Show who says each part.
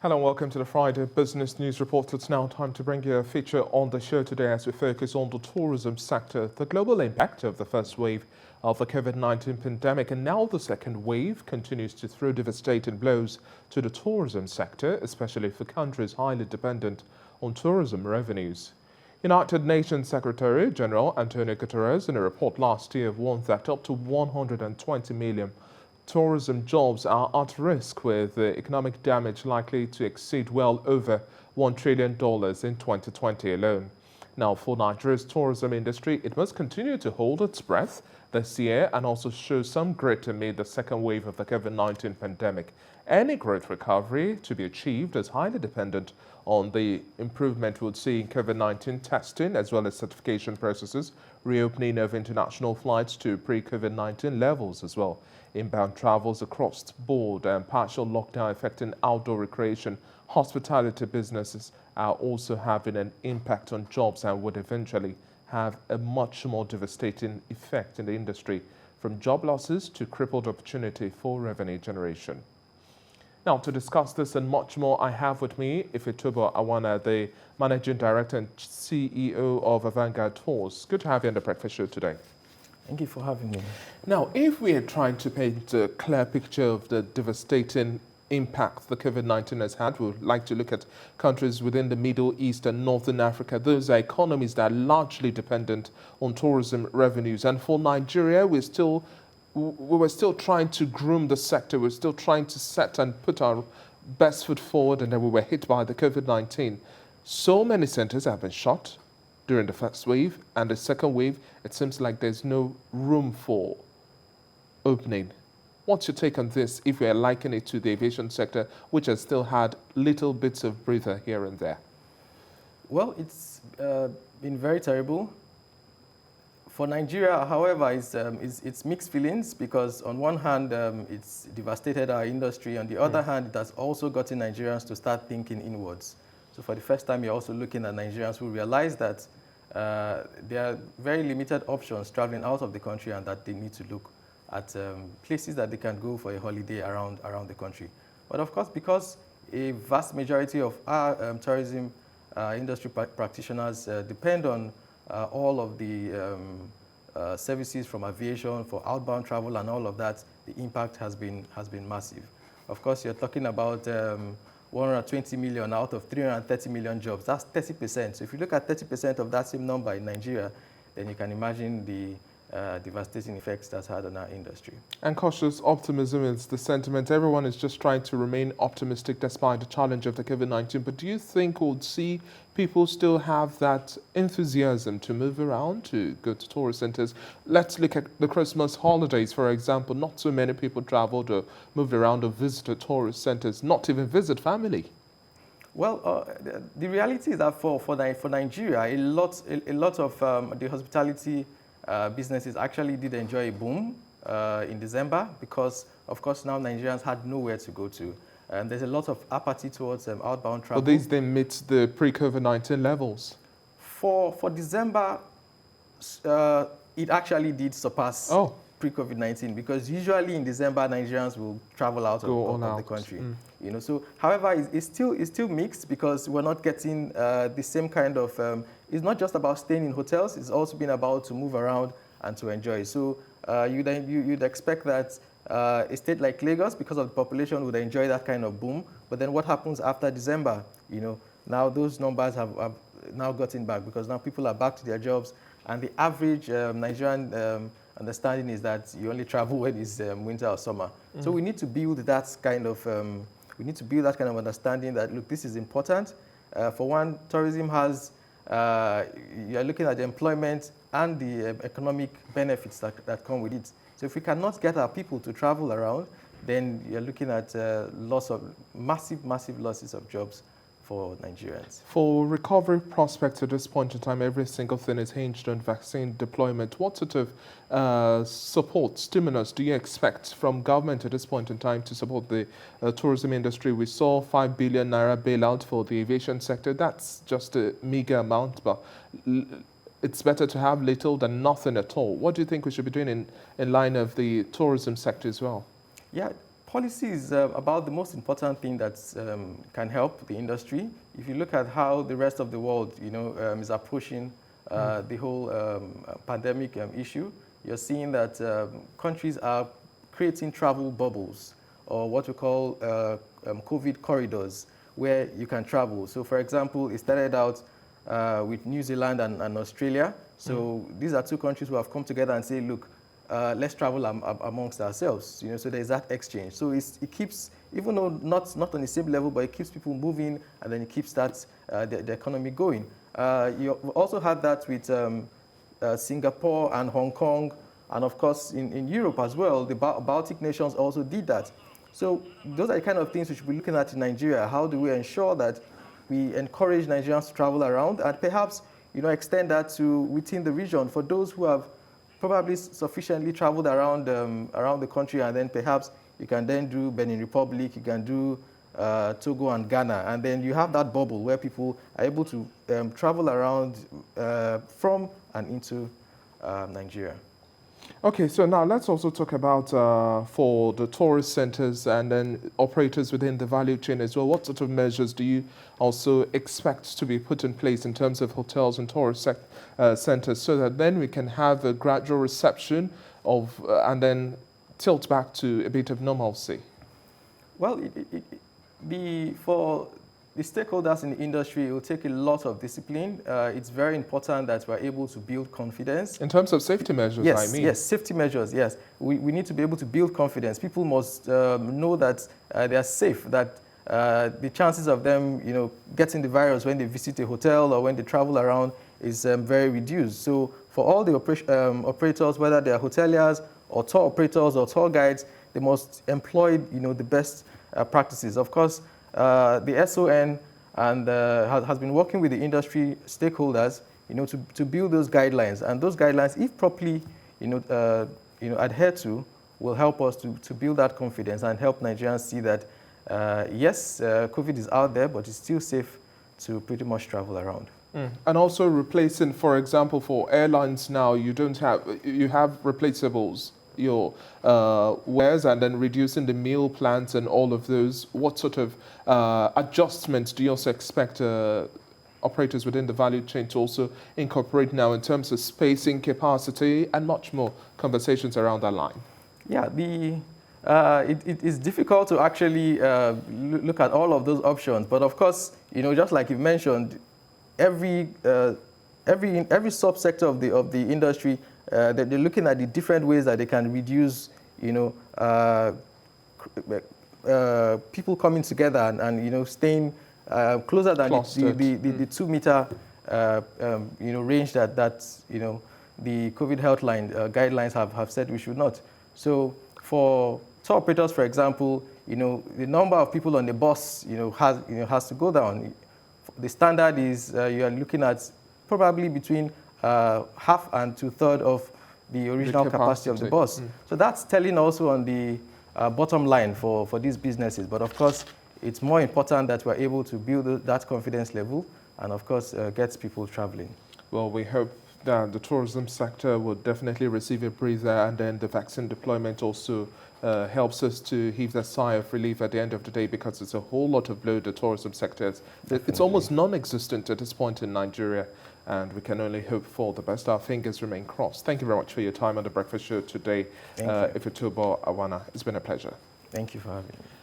Speaker 1: Hello and welcome to the Friday Business News Report. It's now time to bring you a feature on the show today as we focus on the tourism sector, the global impact of the first wave of the COVID-19 pandemic, and now the second wave continues to throw devastating blows to the tourism sector, especially for countries highly dependent on tourism revenues. United Nations Secretary General Antonio Guterres, in a report last year, warned that up to 120 million tourism jobs are at risk, with the economic damage likely to exceed well over $1 trillion in 2020 alone. Now, for Nigeria's tourism industry, it must continue to hold its breath this year and also show some grit amid the second wave of the COVID-19 pandemic. Any great recovery to be achieved is highly dependent on the improvement we'll see in COVID-19 testing as well as certification processes, reopening of international flights to pre-COVID-19 levels as well, inbound travels across the board, and partial lockdown affecting outdoor recreation. Hospitality businesses are also having an impact on jobs and would eventually have a much more devastating effect in the industry, from job losses to crippled opportunity for revenue generation. Now, to discuss this and much more, I have with me Ifetubo Awana, the Managing Director and CEO of Vanguard Tours. Good to have you on the Breakfast Show today.
Speaker 2: Thank you for having me.
Speaker 1: Now, if we are trying to paint a clear picture of the devastating impact the COVID-19 has had, we would like to look at countries within the Middle East and Northern Africa. Those are economies that are largely dependent on tourism revenues. And for Nigeria, we were still trying to groom the sector. We're still trying to set and put our best foot forward, and then we were hit by the COVID-19. So many centers have been shut during the first wave, and the second wave, it seems like there's no room for opening. What's your take on this if we are likening it to the aviation sector, which has still had little bits of breather here and there?
Speaker 2: Well, it's been very terrible. For Nigeria, however, it's mixed feelings, because on one hand, it's devastated our industry. On the other hand, it has also gotten Nigerians to start thinking inwards. So for the first time, you're also looking at Nigerians who realize that there are very limited options traveling out of the country, and that they need to look at places that they can go for a holiday around the country. But of course, because a vast majority of our tourism industry practitioners depend on all of the services from aviation for outbound travel and all of that, the impact has been massive. Of course, you're talking about 120 million out of 330 million jobs. That's 30%. So if you look at 30% of that same number in Nigeria, then you can imagine the devastating effects that's had on our industry.
Speaker 1: And cautious optimism is the sentiment. Everyone is just trying to remain optimistic despite the challenge of the COVID-19. But do you think we'll see people still have that enthusiasm to move around, to go to tourist centers? Let's look at the Christmas holidays, for example. Not so many people traveled or moved around or visited tourist centers, not even visit family.
Speaker 2: Well, the reality is that for Nigeria, a lot of the hospitality businesses actually did enjoy a boom in December, because, of course, now Nigerians had nowhere to go to. And there's a lot of apathy towards outbound travel.
Speaker 1: But these then meet the pre-COVID-19 levels.
Speaker 2: For December, it actually did surpass pre-COVID-19, because usually in December, Nigerians will travel out of the country. You know, so, however, it's still mixed, because we're not getting the same kind of. It's not just about staying in hotels. It's also been about to move around and to enjoy. So you'd expect that a state like Lagos, because of the population, would enjoy that kind of boom. But then what happens after December? You know, now those numbers have now gotten back, because now people are back to their jobs, and the average Nigerian understanding is that you only travel when it's winter or summer. So we need to build that kind of understanding that, look, this is important. For one, tourism has you're looking at the employment and the economic benefits that come with it. So if we cannot get our people to travel around, then you're looking at loss of massive losses of jobs for Nigerians.
Speaker 1: For recovery prospects at this point in time, every single thing is hinged on vaccine deployment. What sort of support, stimulus do you expect from government at this point in time to support the tourism industry? We saw 5 billion naira bailout for the aviation sector. That's just a meager amount, but it's better to have little than nothing at all. What do you think we should be doing in line of the tourism sector as well?
Speaker 2: Yeah, Policy is about the most important thing that can help the industry. If you look at how the rest of the world, is approaching the whole pandemic issue, you're seeing that countries are creating travel bubbles, or what we call COVID corridors, where you can travel. So, for example, it started out with New Zealand and Australia. So these are two countries who have come together and say, look, let's travel amongst ourselves. So there's that exchange. So it keeps, even though not on the same level, but it keeps people moving, and then it keeps the economy going. You also had that with Singapore and Hong Kong, and of course in Europe as well. The Baltic nations also did that. So those are the kind of things we should be looking at in Nigeria. How do we ensure that we encourage Nigerians to travel around, and perhaps extend that to within the region for those who have probably sufficiently traveled around the country, and then perhaps you can then do Benin Republic, you can do Togo and Ghana, and then you have that bubble where people are able to travel around from and into Nigeria.
Speaker 1: Okay, so now let's also talk about for the tourist centers and then operators within the value chain as well. What sort of measures do you also expect to be put in place in terms of hotels and tourist centers, so that then we can have a gradual reception of and then tilt back to a bit of normalcy?
Speaker 2: Well, for the stakeholders in the industry, it will take a lot of discipline. It's very important that we're able to build confidence.
Speaker 1: In terms of safety measures,
Speaker 2: yes,
Speaker 1: I mean.
Speaker 2: Yes, safety measures, yes. We need to be able to build confidence. People must know that they are safe, that the chances of them, getting the virus when they visit a hotel or when they travel around is very reduced. So for all the operators, whether they are hoteliers or tour operators or tour guides, they must employ, the best practices. Of course, the SON and has been working with the industry stakeholders, to build those guidelines. And those guidelines, if properly, adhered to, will help us to build that confidence and help Nigerians see that, yes, COVID is out there, but it's still safe to pretty much travel around.
Speaker 1: And also replacing, for example, for airlines now, you have replaceables, your wares, and then reducing the meal plans and all of those. What sort of adjustments do you also expect operators within the value chain to also incorporate now in terms of spacing, capacity, and much more conversations around that line? Yeah,
Speaker 2: it is difficult to actually look at all of those options, but of course, just like you mentioned, every subsector of the industry, they're looking at the different ways that they can reduce, people coming together and staying closer than the 2 meter range that the COVID health guidelines have said we should not. So for tour operators, for example, the number of people on the bus has to go down. The standard is you are looking at probably between half and 2/3 of the original capacity of the bus. So that's telling also on the bottom line for these businesses. But of course, it's more important that we're able to build that confidence level and of course get people traveling.
Speaker 1: Well, we hope that the tourism sector will definitely receive a breather, and then the vaccine deployment also helps us to heave that sigh of relief at the end of the day, because it's a whole lot of blow the tourism sector. It's almost non-existent at this point in Nigeria, and we can only hope for the best. Our fingers remain crossed. Thank you very much for your time on the Breakfast Show today. Ifetubo Awana, it's been a pleasure.
Speaker 2: Thank you for having me.